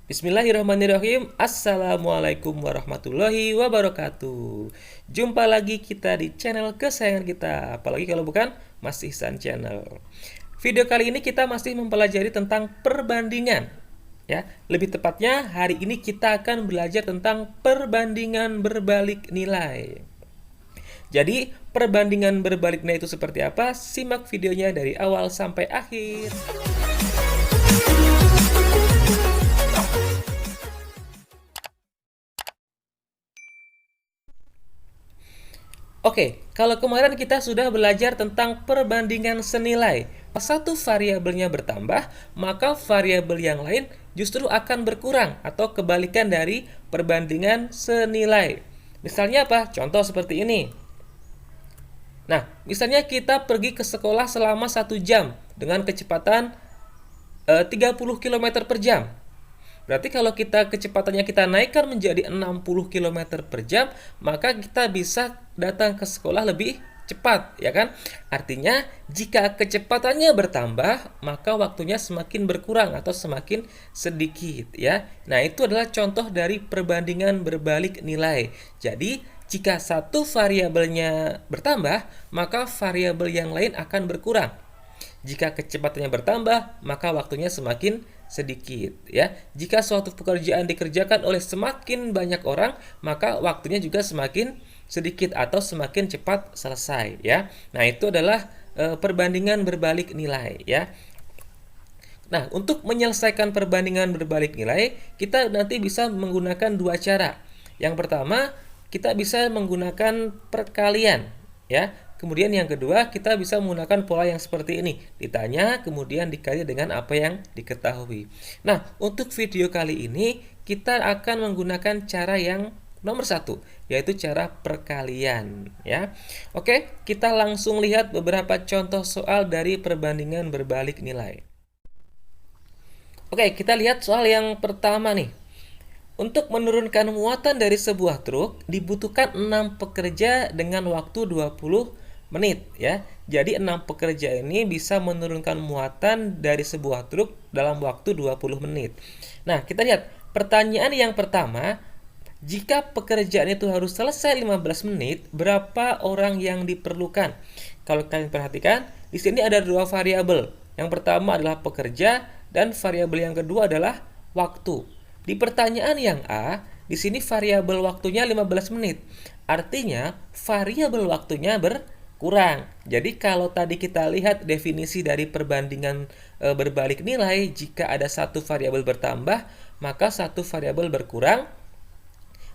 Bismillahirrahmanirrahim. Assalamualaikum warahmatullahi wabarakatuh. Jumpa lagi kita di channel kesayangan kita. Apalagi kalau bukan Mas Ihsan Channel. Video kali ini kita masih mempelajari tentang perbandingan. Ya, lebih tepatnya hari ini kita akan belajar tentang perbandingan berbalik nilai. Jadi, perbandingan berbalik nilai itu seperti apa? Simak videonya dari awal sampai akhir. Oke, kalau kemarin kita sudah belajar tentang perbandingan senilai. Pas satu variabelnya bertambah, maka variabel yang lain justru akan berkurang atau kebalikan dari perbandingan senilai. Misalnya apa? Contoh seperti ini. Nah, misalnya kita pergi ke sekolah selama 1 jam dengan kecepatan 30 km per jam. Berarti kalau kecepatannya kita naikkan menjadi 60 km per jam, maka kita bisa datang ke sekolah lebih cepat, ya kan? Artinya, jika kecepatannya bertambah, maka waktunya semakin berkurang atau semakin sedikit, ya. Nah, itu adalah contoh dari perbandingan berbalik nilai. Jadi, jika satu variabelnya bertambah, maka variabel yang lain akan berkurang. Jika kecepatannya bertambah, maka waktunya semakin sedikit, ya. Jika suatu pekerjaan dikerjakan oleh semakin banyak orang, maka waktunya juga semakin sedikit atau semakin cepat selesai, ya. Nah, itu adalah perbandingan berbalik nilai, ya. Nah, untuk menyelesaikan perbandingan berbalik nilai, kita nanti bisa menggunakan dua cara. Yang pertama, kita bisa menggunakan perkalian, ya. Kemudian yang kedua, kita bisa menggunakan pola yang seperti ini. Ditanya, kemudian dikali dengan apa yang diketahui. Nah, untuk video kali ini, kita akan menggunakan cara yang nomor 1, yaitu cara perkalian, ya. Oke, kita langsung lihat beberapa contoh soal dari perbandingan berbalik nilai. Oke, kita lihat soal yang pertama nih. Untuk menurunkan muatan dari sebuah truk dibutuhkan 6 pekerja dengan waktu 20 menit, ya. Jadi 6 pekerja ini bisa menurunkan muatan dari sebuah truk dalam waktu 20 menit. Nah, kita lihat pertanyaan yang pertama, jika pekerjaan itu harus selesai 15 menit, berapa orang yang diperlukan? Kalau kalian perhatikan, di sini ada dua variabel. Yang pertama adalah pekerja dan variabel yang kedua adalah waktu. Di pertanyaan yang A, di sini variabel waktunya 15 menit. Artinya, variabel waktunya berkurang. Jadi, kalau tadi kita lihat definisi dari perbandingan berbalik nilai, jika ada satu variabel bertambah, maka satu variabel berkurang.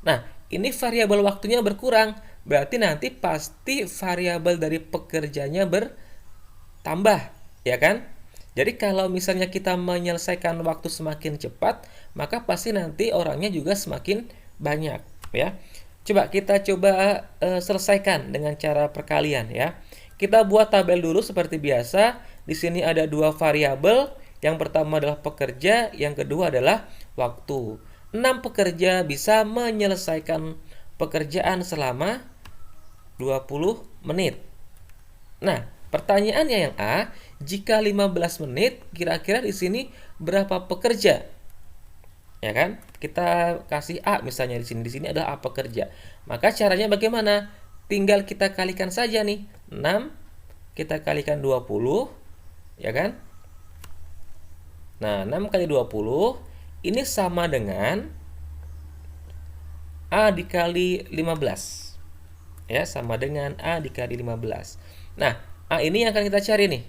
Nah, ini variabel waktunya berkurang. Berarti nanti pasti variabel dari pekerjanya bertambah, ya kan? Jadi kalau misalnya kita menyelesaikan waktu semakin cepat, maka pasti nanti orangnya juga semakin banyak, ya. Kita coba selesaikan dengan cara perkalian, ya. Kita buat tabel dulu seperti biasa. Di sini ada dua variabel. Yang pertama adalah pekerja, yang kedua adalah waktu. 6 pekerja bisa menyelesaikan pekerjaan selama 20 menit. Nah, pertanyaannya yang A, jika 15 menit, kira-kira di sini berapa pekerja? Ya kan? Kita kasih A misalnya di sini. Di sini adalah A pekerja. Maka caranya bagaimana? Tinggal kita kalikan saja nih. 6 kita kalikan 20, ya kan? Nah, 6 kali 20 ini sama dengan A dikali 15. Ya, sama dengan A dikali 15. Nah, A ini yang akan kita cari nih.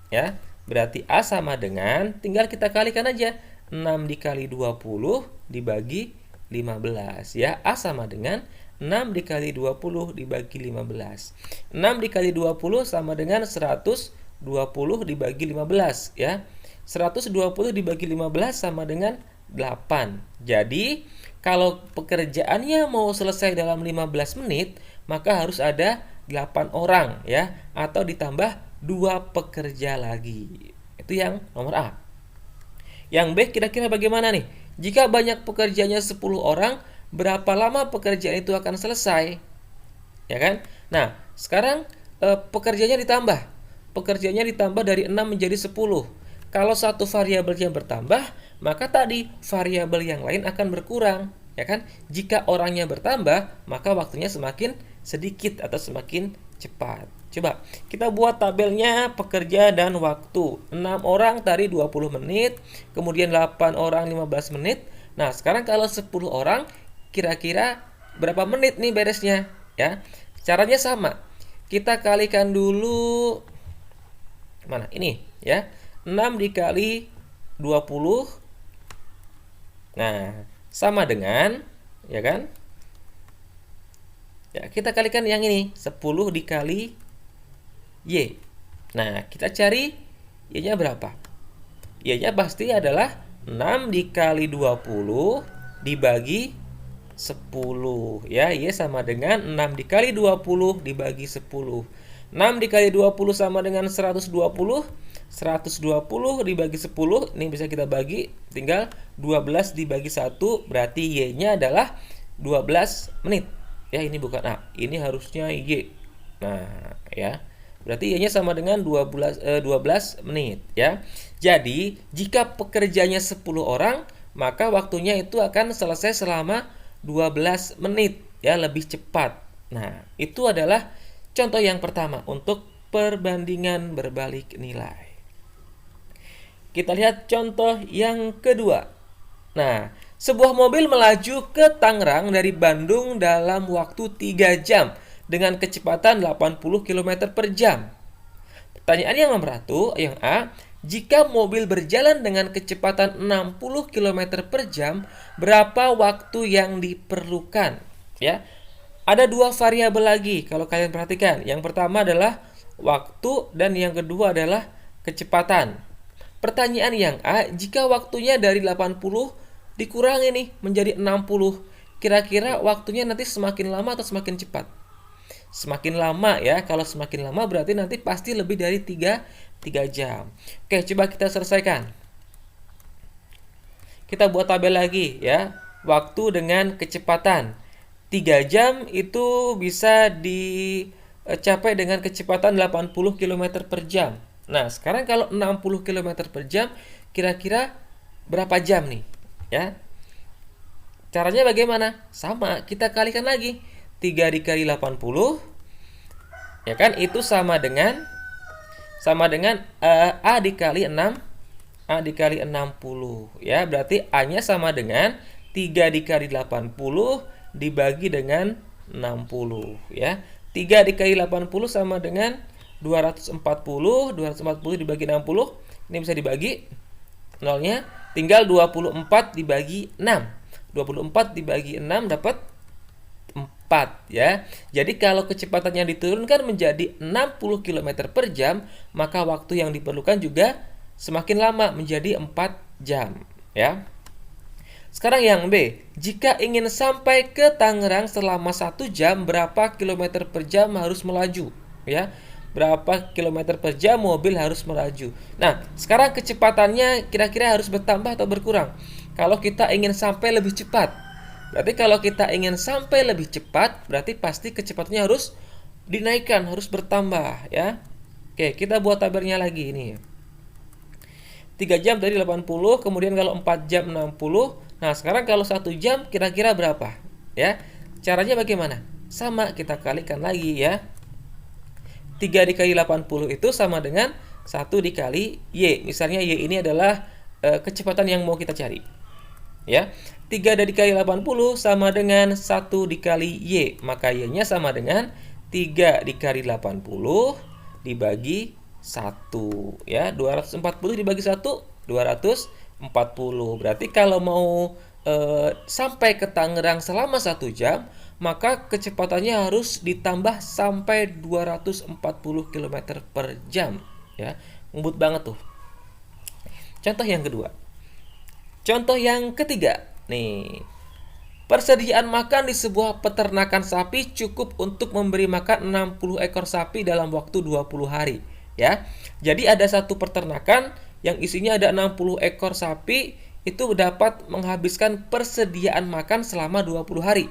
Ya, berarti A sama dengan, tinggal kita kalikan aja. 6 dikali 20 dibagi 15. Ya, A sama dengan 6 dikali 20 dibagi 15. 6 dikali 20 sama dengan 120 dibagi 15. Ya, 120 dibagi 15 sama dengan 8. Jadi, kalau pekerjaannya mau selesai dalam 15 menit, maka harus ada 8 orang, ya, atau ditambah 2 pekerja lagi. Itu yang nomor A. Yang B kira-kira bagaimana nih? Jika banyak pekerjanya 10 orang, berapa lama pekerjaan itu akan selesai? Ya kan? Nah, sekarang pekerjanya ditambah. Pekerjanya ditambah dari 6 menjadi 10. Kalau satu variabelnya bertambah, maka tadi variabel yang lain akan berkurang, ya kan? Jika orangnya bertambah, maka waktunya semakin sedikit atau semakin cepat. Coba kita buat tabelnya pekerja dan waktu. 6 orang tadi 20 menit, kemudian 8 orang 15 menit. Nah, sekarang kalau 10 orang kira-kira berapa menit nih beresnya, ya? Caranya sama. Kita kalikan dulu mana? Ini, ya. 6 dikali 20. Nah, sama dengan, ya kan? Ya, kita kalikan yang ini, 10 dikali Y. Nah, kita cari Y-nya berapa? Y-nya pasti adalah 6 dikali 20 dibagi 10. Ya, Y sama dengan 6 dikali 20 dibagi 10. 6 dikali 20 sama dengan 120. 120 dibagi 10, ini bisa kita bagi, tinggal 12 dibagi 1, berarti Y-nya adalah 12 menit. Ya, ini bukan A, ini harusnya Y. Nah, ya. Berarti Y-nya sama dengan 12 menit, ya. Jadi, jika pekerjanya 10 orang, maka waktunya itu akan selesai selama 12 menit, ya, lebih cepat. Nah, itu adalah contoh yang pertama untuk perbandingan berbalik nilai. Kita lihat contoh yang kedua. Nah, sebuah mobil melaju ke Tangerang dari Bandung dalam waktu 3 jam dengan kecepatan 80 km per jam. Pertanyaan yang nomor 1, yang A, jika mobil berjalan dengan kecepatan 60 km per jam, berapa waktu yang diperlukan? Ya, ada dua variabel lagi kalau kalian perhatikan. Yang pertama adalah waktu dan yang kedua adalah kecepatan. Pertanyaan yang A, jika waktunya dari 80 dikurangi nih menjadi 60, kira-kira waktunya nanti semakin lama atau semakin cepat? Semakin lama, ya. Kalau semakin lama berarti nanti pasti lebih dari 3 jam. Oke, coba kita selesaikan. Kita buat tabel lagi, ya. Waktu dengan kecepatan. 3 jam itu bisa dicapai dengan kecepatan 80 km per jam. Nah, sekarang kalau 60 km per jam, kira-kira berapa jam nih? Ya. Caranya bagaimana? Sama, kita kalikan lagi. 3 dikali 80, ya kan? Itu sama dengan A dikali 6. A dikali 60, ya. Berarti A-nya sama dengan 3 dikali 80 dibagi dengan 60, ya. 3 dikali 80 sama dengan 240 dibagi 60, ini bisa dibagi nolnya, tinggal 24 dibagi 6. 24 dibagi 6 dapat 4, ya. Jadi kalau kecepatannya diturunkan menjadi 60 km per jam, maka waktu yang diperlukan juga semakin lama menjadi 4 jam, ya. Sekarang yang B, jika ingin sampai ke Tangerang selama 1 jam, berapa kilometer per jam harus melaju, ya? Berapa kilometer per jam mobil harus melaju. Nah, sekarang kecepatannya kira-kira harus bertambah atau berkurang? Kalau kita ingin sampai lebih cepat, berarti kalau kita ingin sampai lebih cepat, berarti pasti kecepatannya harus dinaikkan, harus bertambah, ya. Oke, kita buat tabelnya lagi ini. 3 jam dari 80, kemudian kalau 4 jam 60. Nah, sekarang kalau 1 jam kira-kira berapa? Ya. Caranya bagaimana? Sama, kita kalikan lagi, ya. 3 dikali 80 itu sama dengan 1 dikali Y. Misalnya Y ini adalah kecepatan yang mau kita cari. Ya. 3 dikali 80 sama dengan 1 dikali Y. Maka Y-nya sama dengan 3 dikali 80 dibagi 1. Ya, 240 dibagi 1, 240. Berarti kalau mau sampai ke Tangerang selama 1 jam, maka kecepatannya harus ditambah sampai 240 km per jam, ya. Ngebut banget tuh. Contoh yang kedua. Contoh yang ketiga. Nih. Persediaan makan di sebuah peternakan sapi cukup untuk memberi makan 60 ekor sapi dalam waktu 20 hari, ya. Jadi ada satu peternakan yang isinya ada 60 ekor sapi, itu dapat menghabiskan persediaan makan selama 20 hari.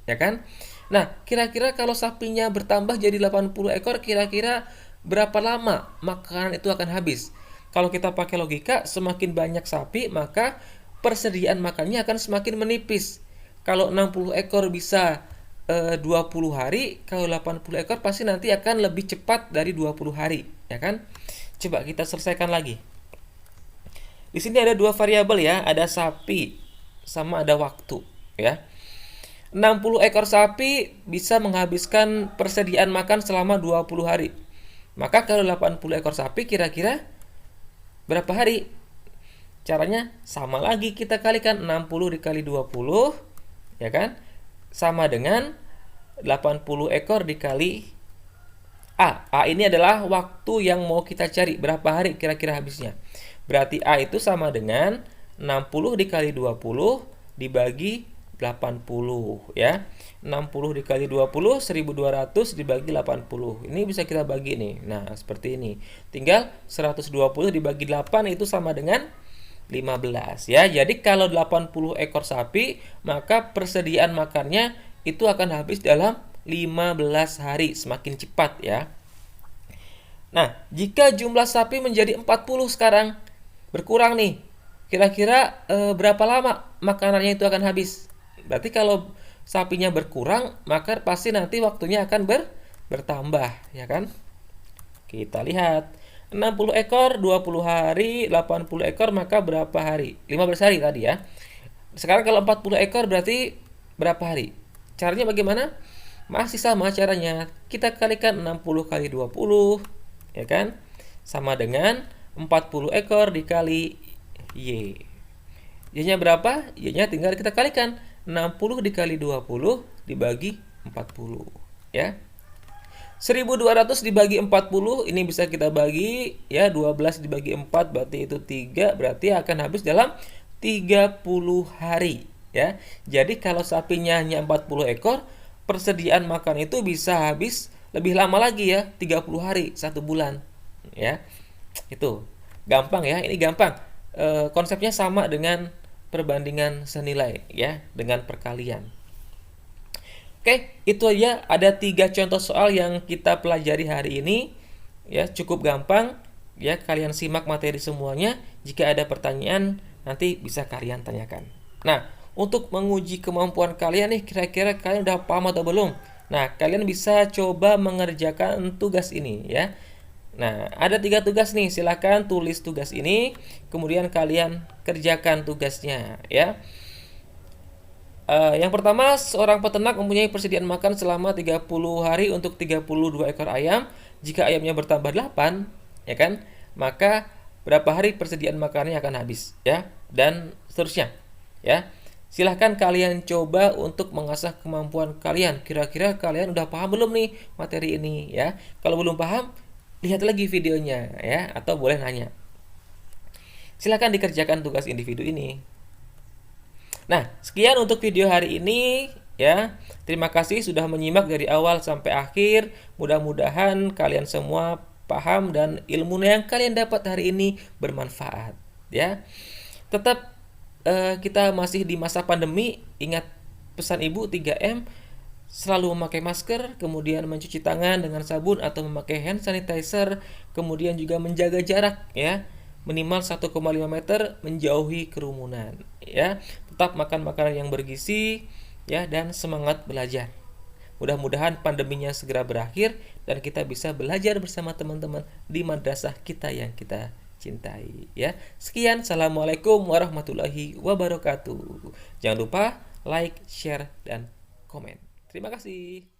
Ya kan? Nah, kira-kira kalau sapinya bertambah jadi 80 ekor, kira-kira berapa lama makanan itu akan habis? Kalau kita pakai logika, semakin banyak sapi, maka persediaan makannya akan semakin menipis. Kalau 60 ekor bisa 20 hari, kalau 80 ekor pasti nanti akan lebih cepat dari 20 hari, ya kan? Coba kita selesaikan lagi. Di sini ada dua variabel ya, ada sapi sama ada waktu, ya. 60 ekor sapi bisa menghabiskan persediaan makan selama 20 hari. Maka kalau 80 ekor sapi kira-kira berapa hari? Caranya sama lagi, kita kalikan 60 dikali 20, ya kan? Sama dengan 80 ekor dikali A. A ini adalah waktu yang mau kita cari, berapa hari kira-kira habisnya. Berarti A itu sama dengan 60 dikali 20 dibagi 80, ya. 60 dikali 20 1200 dibagi 80. Ini bisa kita bagi nih. Nah, seperti ini. Tinggal 120 dibagi 8 itu sama dengan 15, ya. Jadi kalau 80 ekor sapi, maka persediaan makannya itu akan habis dalam 15 hari, semakin cepat, ya. Nah, jika jumlah sapi menjadi 40 sekarang, berkurang nih. Kira-kira berapa lama makanannya itu akan habis? Berarti kalau sapinya berkurang, maka pasti nanti waktunya akan bertambah, ya kan? Kita lihat. 60 ekor 20 hari, 80 ekor maka berapa hari? 15 hari tadi, ya. Sekarang kalau 40 ekor berarti berapa hari? Caranya bagaimana? Masih sama caranya. Kita kalikan 60 kali 20, ya kan? Sama dengan 40 ekor dikali Y. Y-nya berapa? Y-nya tinggal kita kalikan. 60 dikali 20 dibagi 40, ya. 1200 dibagi 40 ini bisa kita bagi, ya. 12 dibagi 4 berarti itu 3, berarti akan habis dalam 30 hari, ya. Jadi kalau sapinya hanya 40 ekor, persediaan makan itu bisa habis lebih lama lagi, ya. 30 hari, 1 bulan, ya. Itu gampang, ya. Ini gampang. Konsepnya sama dengan perbandingan senilai, ya, dengan perkalian. Oke, itu aja, ada 3 contoh soal yang kita pelajari hari ini, ya. Cukup gampang, ya. Kalian simak materi semuanya. Jika ada pertanyaan nanti bisa kalian tanyakan. Nah, untuk menguji kemampuan kalian nih, kira-kira kalian udah paham atau belum? Nah, kalian bisa coba mengerjakan tugas ini, ya. Nah, ada 3 tugas nih. Silakan tulis tugas ini, kemudian kalian kerjakan tugasnya, ya. Yang pertama, seorang peternak mempunyai persediaan makan selama 30 hari untuk 32 ekor ayam. Jika ayamnya bertambah 8, ya kan? Maka berapa hari persediaan makannya akan habis, ya? Dan seterusnya, ya. Silahkan kalian coba untuk mengasah kemampuan kalian. Kira-kira kalian udah paham belum nih materi ini, ya? Kalau belum paham, lihat lagi videonya, ya, atau boleh nanya. Silahkan dikerjakan tugas individu ini. Nah, sekian untuk video hari ini, ya. Terima kasih sudah menyimak dari awal sampai akhir. Mudah-mudahan kalian semua paham dan ilmu yang kalian dapat hari ini bermanfaat, ya. Tetap kita masih di masa pandemi. Ingat pesan Ibu 3M, selalu memakai masker, kemudian mencuci tangan dengan sabun atau memakai hand sanitizer, kemudian juga menjaga jarak, ya. Minimal 1,5 meter, menjauhi kerumunan, ya. Tetap makan makanan yang bergizi, ya, dan semangat belajar. Mudah-mudahan pandeminya segera berakhir dan kita bisa belajar bersama teman-teman di madrasah kita yang kita cintai, ya. Sekian, assalamualaikum warahmatullahi wabarakatuh. Jangan lupa like, share, dan komen. Terima kasih.